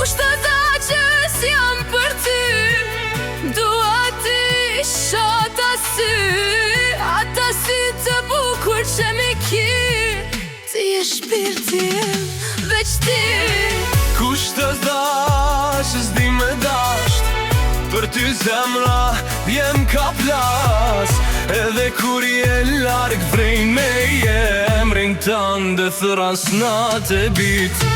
Kushtet që s'jam për ty, dua ti shata sy, ata sy të bukur që mi ki. Ti e shpirti veç ti. Kushtet që s'di me dasht, për ty zemra jem ka plas. Edhe kur je larg vrejn me emrin tan dhe thras natë e bit.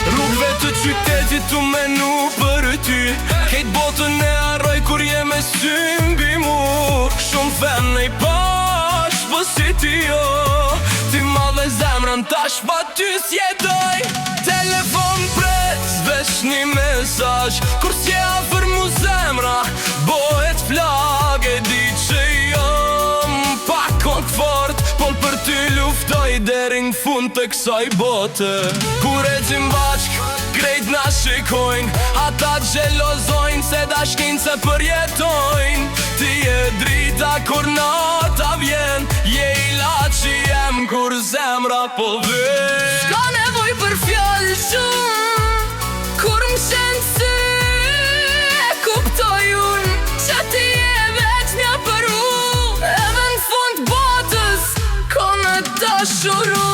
Rrugve të qytetit tu menu për ty, kejt botën e arroj kur je me symbi mu. Shumë fen nej pash, po si ti jo, ti ma dhe zemrën tash pa ty s'jetoj. Telefon pret, vesh një mesazh, kur s'je afër mu zemra bohet flag. E di që jom pa komfort, po për ty luftoj deri n'fund të kësaj bote. Kur e gjim bashk, krejt na shikojnë, ata gjelozojnë se dashkin se përjetojnë. Ti e drita kur nata vjen, je ila që jem kur zemra po vjen. S'ka nevoj për fjallë shumë, kur më shenë sy, e kuptoj unë që ti e veç një për u. Edhe në fund botës, ko në dashuru.